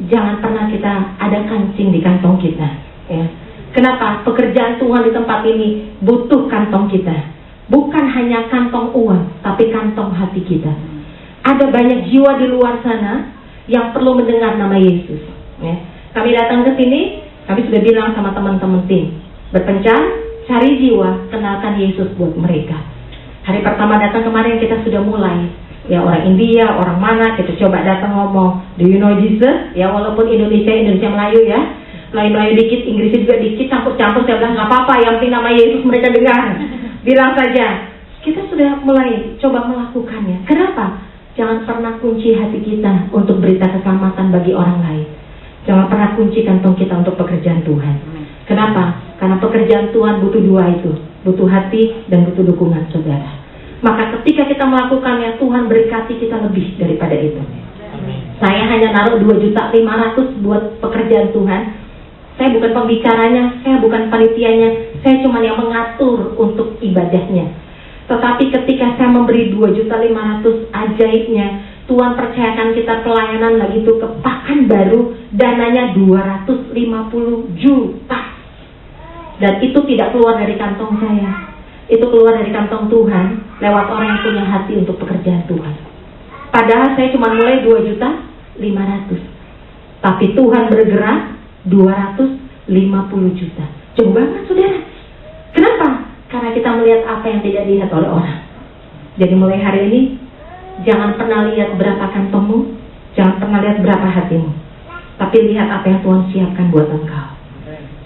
jangan pernah kita ada kancing di kantong kita, ya. Kenapa? Pekerjaan Tuhan di tempat ini butuh kantong kita. Bukan hanya kantong uang, tapi kantong hati kita. Ada banyak jiwa di luar sana yang perlu mendengar nama Yesus, ya. Kami datang ke sini, kami sudah bilang sama teman-teman tim, berpencar, cari jiwa, kenalkan Yesus buat mereka. Hari pertama datang kemarin kita sudah mulai, ya, orang India, orang mana, kita coba datang ngomong, do you know Jesus? Ya, walaupun Indonesia Melayu, ya, Melayu dikit, Inggris juga dikit, campur-campur. Saya bilang, gak apa-apa, yang penting nama Yesus mereka dengar. Bilang saja. Kita sudah mulai coba melakukannya. Kenapa? Jangan pernah kunci hati kita untuk berita keselamatan bagi orang lain. Jangan pernah kunci kantong kita untuk pekerjaan Tuhan. Kenapa? Karena pekerjaan Tuhan butuh dua itu, butuh hati dan butuh dukungan saudara. Maka ketika kita melakukannya, Tuhan berkati kita lebih daripada itu. Saya hanya naruh 2.500.000 buat pekerjaan Tuhan. Saya bukan pembicaranya, saya bukan panitianya, saya cuma yang mengatur untuk ibadahnya. Tetapi ketika saya memberi 2.500.000, ajaibnya Tuhan percayakan kita pelayanan lagi itu ke Pekanbaru, dananya 250 juta. Dan itu tidak keluar dari kantong saya. Itu keluar dari kantong Tuhan lewat orang yang punya hati untuk pekerjaan Tuhan. Padahal saya cuma mulai 2.500.000, tapi Tuhan bergerak 250 juta. Jauh banget saudara. Kenapa? Karena kita melihat apa yang tidak dilihat oleh orang. Jadi mulai hari ini, jangan pernah lihat berapa kantongmu, jangan pernah lihat berapa hatimu, tapi lihat apa yang Tuhan siapkan buat engkau.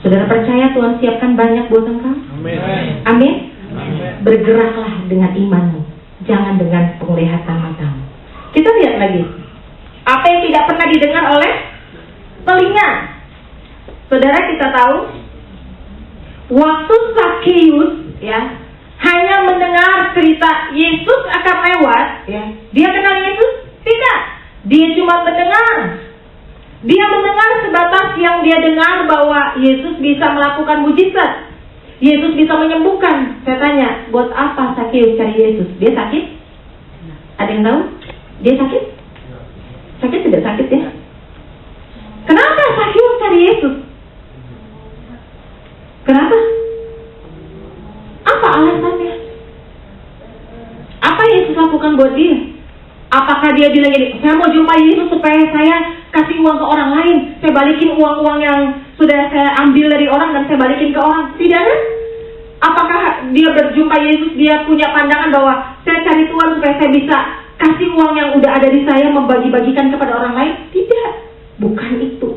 Saudara percaya Tuhan siapkan banyak buat engkau? Amin. Amin. Bergeraklah dengan imanmu, jangan dengan penglihatan matamu. Kita lihat lagi, apa yang tidak pernah didengar oleh telinga. Saudara, kita tahu waktu Sakeus, ya, hanya mendengar cerita Yesus akan lewat, ya, dia kenal Yesus? Tidak. Dia cuma mendengar. Dia mendengar sebatas yang dia dengar bahwa Yesus bisa melakukan mujizat. Yesus bisa menyembuhkan. Saya tanya, buat apa Sakeus cari Yesus? Dia sakit? Ada yang tahu? Dia sakit? Sakit tidak sakit, ya? Kenapa Sakeus cari Yesus? Kenapa? Apa alasannya? Apa Yesus lakukan buat dia? Apakah dia bilang gini, saya mau jumpa Yesus supaya saya kasih uang ke orang lain, saya balikin uang-uang yang sudah saya ambil dari orang dan saya balikin ke orang? Tidak kan? Apakah dia berjumpa Yesus, dia punya pandangan bahwa saya cari Tuhan supaya saya bisa kasih uang yang udah ada di saya, membagi-bagikan kepada orang lain? Tidak. Bukan itu.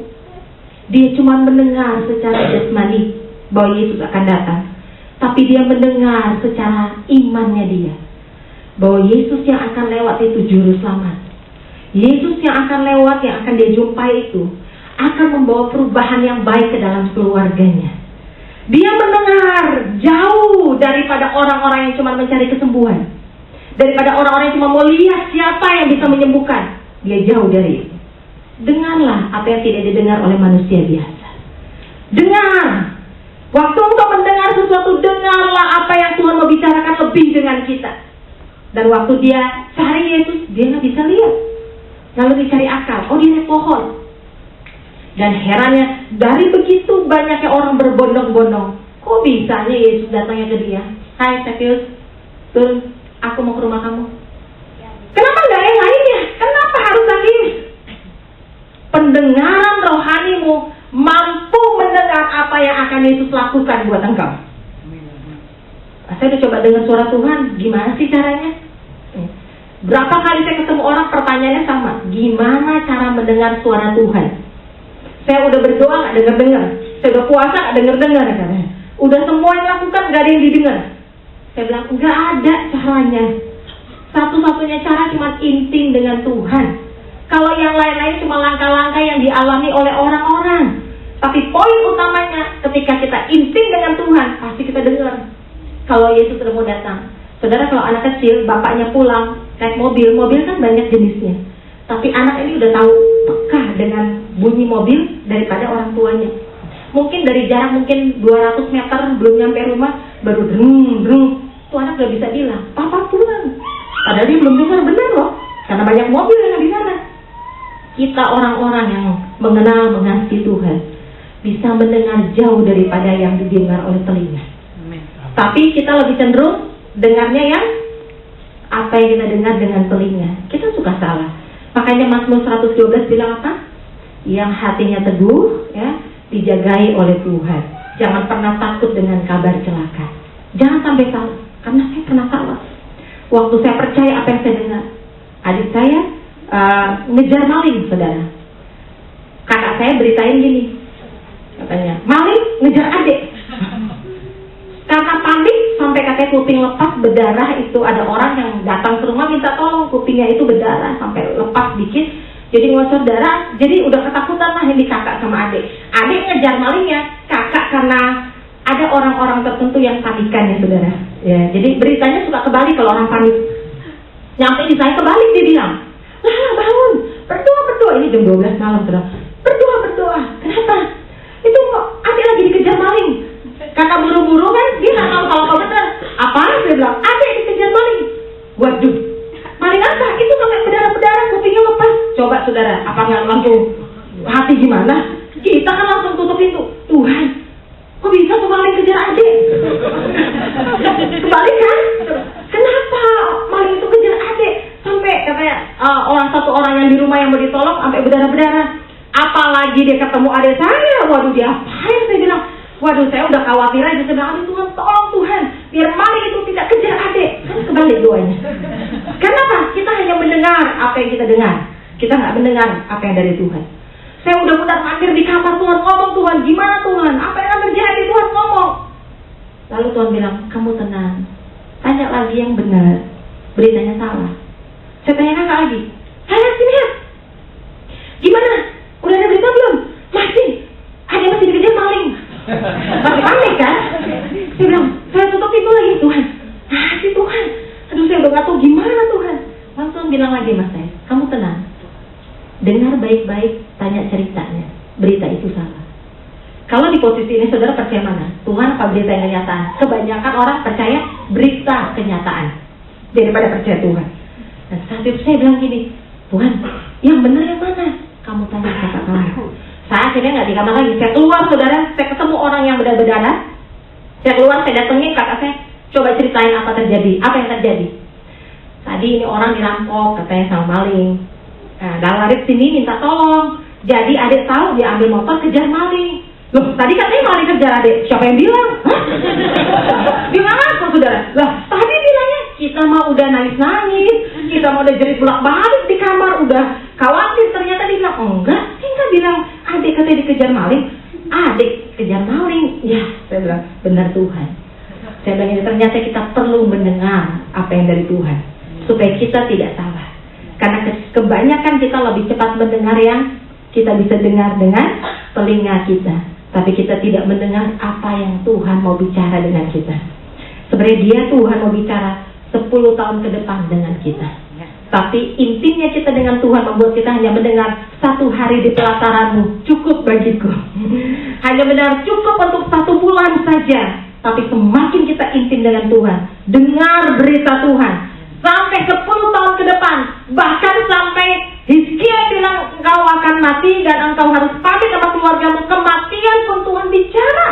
Dia cuma mendengar secara jasmani bahwa Yesus akan datang, tapi dia mendengar secara imannya dia bahwa Yesus yang akan lewat itu juru selamat. Yesus yang akan lewat, yang akan dia jumpai itu akan membawa perubahan yang baik ke dalam keluarganya. Dia mendengar jauh daripada orang-orang yang cuma mencari kesembuhan, daripada orang-orang yang cuma mau lihat siapa yang bisa menyembuhkan. Dia jauh dari itu. Dengarlah apa yang tidak didengar oleh manusia biasa. Dengar. Waktu engkau mendengar sesuatu, dengarlah apa yang Tuhan mau bicarakan lebih dengan kita. Dan waktu dia cari Yesus, dia nggak bisa lihat. Lalu dicari akal, oh dia naik pohon. Dan herannya, dari begitu banyaknya orang berbondong-bondong, kok bisanya Yesus datangnya ke dia? Hai Sakeus, turun, aku mau ke rumah kamu. Kenapa nggak yang lainnya? Kenapa harus Sakeus? Pendengaran rohanimu mampu mendengar apa yang akan Yesus lakukan buat engkau. Saya udah coba dengar suara Tuhan, gimana sih caranya? Berapa kali saya ketemu orang, pertanyaannya sama, gimana cara mendengar suara Tuhan? Saya udah berdoa gak denger-denger, saya udah puasa gak denger-denger, udah semua yang lakukan gak ada yang didengar. Saya bilang, gak ada caranya. Satu-satunya cara cuma intim dengan Tuhan. Kalau yang lain-lain cuma langkah-langkah yang dialami oleh orang-orang. Tapi poin utamanya, ketika kita intim dengan Tuhan, pasti kita dengar kalau Yesus sudah mau datang. Saudara, kalau anak kecil, bapaknya pulang naik mobil kan banyak jenisnya. Tapi anak ini udah tahu peka dengan bunyi mobil daripada orang tuanya. Mungkin dari jarak mungkin 200 meter belum nyampe rumah, baru drung. Tuh anak udah bisa bilang, papa pulang. Padahal dia belum dengar benar loh. karena banyak mobil yang ada di sana. Kita orang-orang yang mengenal mengasihi Tuhan bisa mendengar jauh daripada yang didengar oleh telinga. Amin. Tapi kita lebih cenderung dengarnya yang apa yang kita dengar dengan telinga. Kita suka salah. Makanya Mazmur 112 bilang apa? Yang hatinya teguh, ya, dijagai oleh Tuhan. Jangan pernah takut dengan kabar celaka. Jangan sampai salah, karena saya pernah salah. Waktu saya percaya apa yang saya dengar, adik saya ngejar maling, saudara. Kakak saya beritain gini, katanya, maling ngejar adik. Karena panik sampai katanya kuping lepas berdarah, itu ada orang yang datang ke rumah minta tolong, kupingnya itu berdarah sampai lepas dikit, jadi ngocor darah, jadi udah ketakutan lah ini kakak sama adik. Adik ngejar malingnya, kakak karena ada orang-orang tertentu yang panikan ya saudara. Ya, jadi beritanya suka kebalik kalau orang panik. Nyampe di saya kebalik, dia bilang, lah bangun, berdoa, ini jam 12 malam saudara. Berdoa, kenapa? Itu adik lagi dikejar maling. Kakak buru-buru kan, dia nggak tahu kalau benar. Apaan? Dia bilang, adik dikejar maling. Waduh, maling apa? Itu sampai berdarah-berdarah, kupingnya lepas. Coba saudara, apa nggak langsung hati gimana? Kita kan langsung tutup pintu. Tuhan, kok bisa tuh maling kejar adik? Kebalik kan? Kenapa maling itu kejar adik? Sampai katanya satu orang yang di rumah yang mau ditolong sampai berdarah-berdarah. Apalagi dia ketemu adik saya, waduh dia apain? Saya bilang, waduh saya udah khawatir aja. Saya bilang, Tuhan tolong Tuhan, biar maling itu tidak kejar adik. Kan kebalik doanya. Kenapa? Kita hanya mendengar apa yang kita dengar. Kita nggak mendengar apa yang dari Tuhan. Saya udah mundar-mandir di kamar, Tuhan ngomong, Tuhan gimana Tuhan? Apa yang akan terjadi? Tuhan ngomong. Lalu Tuhan bilang, kamu tenang, tanya lagi yang benar, beritanya salah. Saya tanya kakak lagi, saya sini ya, gimana? Udah ada berita belum? Masih. Ada masih dikejar maling. Masih panik kan? Saya bilang, saya tutup itu lagi, Tuhan. Si Tuhan, aduh saya udah gak tahu gimana Tuhan. Langsung bilang lagi mas saya, kamu tenang, dengar baik-baik, tanya ceritanya. Berita itu salah. Kalau di posisi ini saudara percaya mana? Tuhan apa berita yang kenyataan? Kebanyakan orang percaya berita kenyataan daripada percaya Tuhan. Dan saat itu saya bilang gini, Tuhan, yang benar yang mana? Kamu tanya kakak kamu. Saya akhirnya nggak di kamar lagi. Saya keluar saudara, saya ketemu orang yang berdarah. Saya keluar, saya datengin kakak saya. Coba ceritain apa terjadi, apa yang terjadi. Tadi ini orang dirampok, katanya sama maling. Nah, dalam lari sini minta tolong. Jadi adik tahu dia ambil motor kejar maling. Loh, tadi katanya maling kejar adik. Siapa yang bilang? Hah? Bilang apa saudara? Lah, tadi bilangnya kita mau udah nangis-nangis, kita mau udah jerit bolak-balik di kamar, udah khawatir. Ternyata dia bilang, oh enggak, kita bilang adik katanya dikejar maling. Adik kejar maling. Ya, saya bilang, benar Tuhan. Saya bilang ini ternyata kita perlu mendengar apa yang dari Tuhan, supaya kita tidak salah. Karena kebanyakan kita lebih cepat mendengar yang kita bisa dengar dengan telinga kita, tapi kita tidak mendengar apa yang Tuhan mau bicara dengan kita. Sebenarnya dia Tuhan mau bicara 10 tahun ke depan dengan kita. Tapi intinya kita dengan Tuhan membuat kita hanya mendengar 1 hari di pelataranmu cukup bagiku. Hanya mendengar cukup untuk 1 bulan saja. Tapi semakin kita intim dengan Tuhan, dengar berita Tuhan sampai 10 tahun ke depan, bahkan sampai Hizkia bilang engkau akan mati dan engkau harus pamit sama keluargamu, kematian pun Tuhan bicara.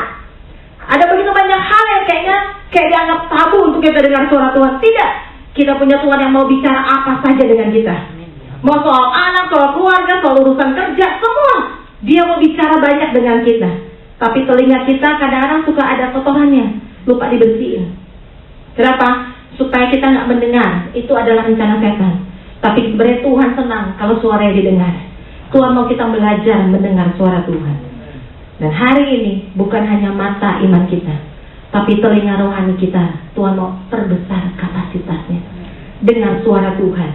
Ada begitu banyak hal yang kayak dianggap tabu untuk kita dengar suara Tuhan. Tidak, kita punya Tuhan yang mau bicara apa saja dengan kita. Mau soal anak, soal keluarga, soal urusan kerja, semua dia mau bicara banyak dengan kita. Tapi telinga kita kadang-kadang suka ada kotorannya, lupa dibersihin. Kenapa? Supaya kita nggak mendengar. Itu adalah rencana setan. Tapi sebenarnya Tuhan senang kalau suaranya didengar. Tuhan mau kita belajar mendengar suara Tuhan. Dan hari ini bukan hanya mata iman kita, tapi telinga rohani kita. Tuhan mau perbesar kapasitasnya. Dengar suara Tuhan.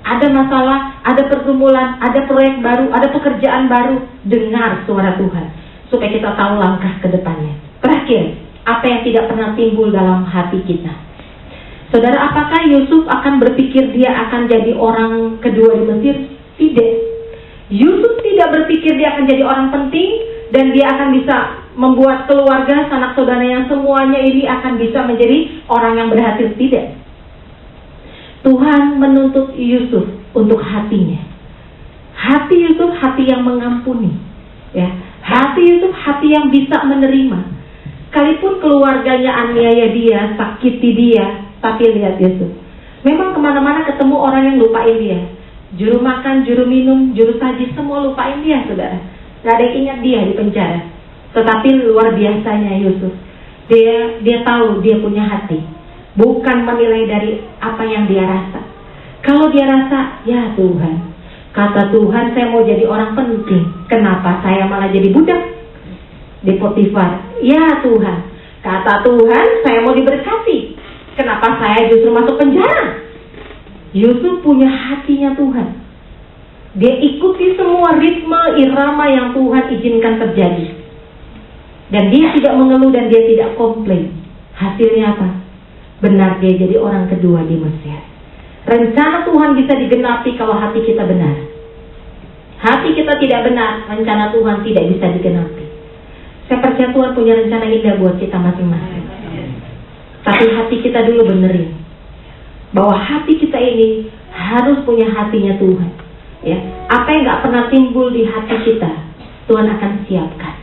Ada masalah, ada pergumulan, ada proyek baru, ada pekerjaan baru. Dengar suara Tuhan, supaya kita tahu langkah ke depannya. Terakhir, apa yang tidak pernah timbul dalam hati kita. Saudara, apakah Yusuf akan berpikir dia akan jadi orang kedua di Mesir? Tidak. Yusuf tidak berpikir dia akan jadi orang penting dan dia akan bisa membuat keluarga, sanak saudara yang semuanya ini akan bisa menjadi orang yang berhasil. Tidak. Tuhan menuntut Yusuf untuk hatinya. Hati Yusuf hati yang mengampuni, ya. Hati Yusuf hati yang bisa menerima. Sekalipun keluarganya aniaya dia, sakiti dia, tapi lihat Yusuf. Memang kemana-mana ketemu orang yang lupain dia. Juru makan, juru minum, juru saji, semua lupain dia, saudara. Gak ada yang ingat dia di penjara. Tetapi luar biasanya Yusuf, dia tahu dia punya hati. Bukan menilai dari apa yang dia rasa. Kalau dia rasa, ya Tuhan, kata Tuhan saya mau jadi orang penting, kenapa saya malah jadi budak di Potifar? Ya Tuhan, kata Tuhan saya mau diberkati, kenapa saya justru masuk penjara? Yusuf punya hatinya Tuhan. Dia ikuti semua ritme irama yang Tuhan izinkan terjadi. Dan dia tidak mengeluh dan dia tidak komplain. Hasilnya apa? Benar, dia jadi orang kedua di Mesir. Rencana Tuhan bisa digenapi kalau hati kita benar. Hati kita tidak benar, rencana Tuhan tidak bisa digenapi. Saya percaya Tuhan punya rencana indah buat kita masing-masing. Tapi hati kita dulu benerin. Bahwa hati kita ini harus punya hatinya Tuhan. Ya, apa yang gak pernah timbul di hati kita, Tuhan akan siapkan.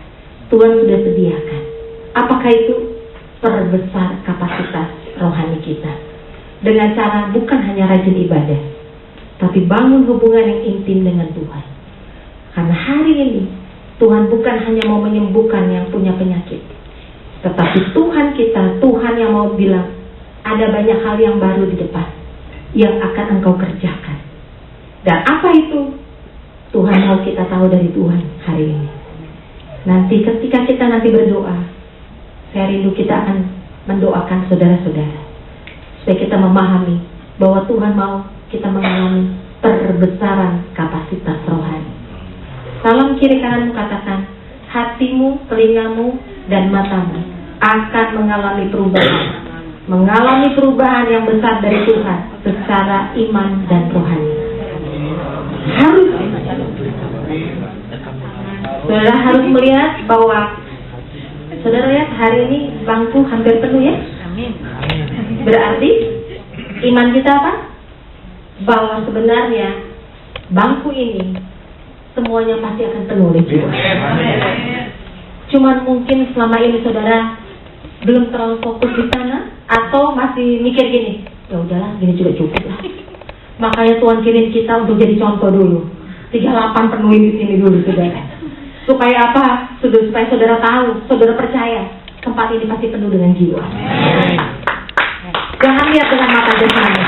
Tuhan sudah sediakan. Apakah itu? Perbesar kapasitas rohani kita. Dengan cara bukan hanya rajin ibadah, tapi bangun hubungan yang intim dengan Tuhan. Karena hari ini Tuhan bukan hanya mau menyembuhkan yang punya penyakit, tetapi Tuhan kita, Tuhan yang mau bilang, ada banyak hal yang baru di depan yang akan engkau kerjakan. Dan apa itu? Tuhan mau kita tahu dari Tuhan hari ini. Nanti ketika kita nanti berdoa, saya rindu kita akan mendoakan saudara-saudara, supaya kita memahami bahwa Tuhan mau kita mengalami perbesaran kapasitas rohani. Salam kiri kananmu katakan, hatimu, telingamu, dan matamu akan mengalami perubahan. Mengalami perubahan yang besar dari Tuhan secara iman dan rohani. Harus. Saudara harus melihat bahwa saudara lihat hari ini bangku hampir penuh ya. Berarti iman kita apa? Bahwa sebenarnya bangku ini semuanya pasti akan penuh oleh Tuhan. Cuman mungkin selama ini saudara belum terlalu fokus di sana, atau masih mikir gini, ya udahlah gini juga cukup lah. Makanya Tuhan kirim kita untuk jadi contoh dulu. 38 penuhin di sini dulu saudara. Supaya apa? Supaya saudara tahu, saudara percaya tempat ini pasti penuh dengan jiwa. Jangan lihat dengan mata jasmani.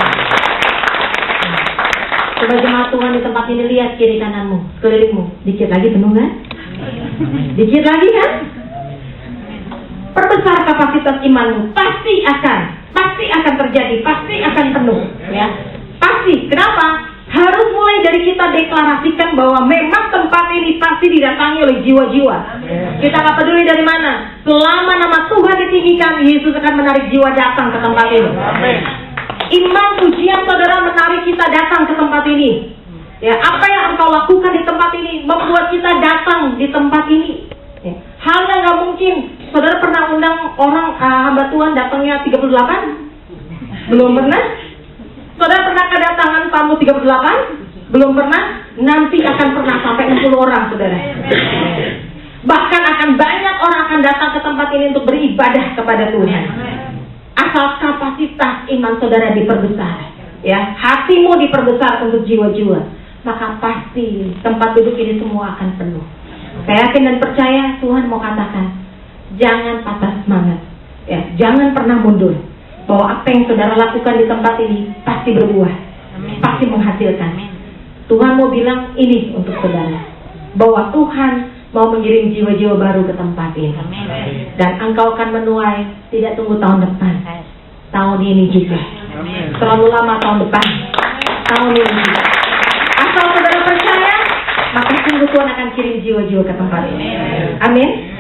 Coba jemaat Tuhan di tempat ini, lihat kiri kananmu, sekelilingmu. Dikit lagi penuh kan? Dikit lagi kan? Perbesar kapasitas imanmu, pasti akan terjadi, pasti akan penuh, ya. Pasti. Kenapa? Harus mulai dari kita deklarasikan bahwa memang tempat ini pasti didatangi oleh jiwa-jiwa. Kita nggak peduli dari mana, selama nama Tuhan ditinggikan, Yesus akan menarik jiwa datang ke tempat ini. Iman pujian saudara menarik kita datang ke tempat ini. Ya, apa yang engkau lakukan di tempat ini membuat kita datang di tempat ini. Ya. Hal yang nggak mungkin. Saudara pernah undang orang hamba Tuhan datangnya 38? Belum pernah? Saudara pernah kedatangan tamu 38? Belum pernah? Nanti akan pernah sampai 60 orang saudara. Bahkan akan banyak orang akan datang ke tempat ini untuk beribadah kepada Tuhan. Asal kapasitas iman saudara diperbesar, ya, hatimu diperbesar untuk jiwa-jiwa, maka pasti tempat duduk ini semua akan penuh. Saya yakin dan percaya Tuhan mau katakan, jangan patah semangat, ya, jangan pernah mundur. Bahwa apa yang saudara lakukan di tempat ini pasti berbuah, pasti menghasilkan. Tuhan mau bilang ini untuk saudara, bahwa Tuhan mau mengirim jiwa-jiwa baru ke tempat ini. Dan engkau akan menuai, tidak tunggu tahun depan, tahun ini juga. Terlalu lama tahun depan, tahun ini juga. Asal saudara percaya, maka sungguh Tuhan akan kirim jiwa-jiwa ke tempat ini. Amin.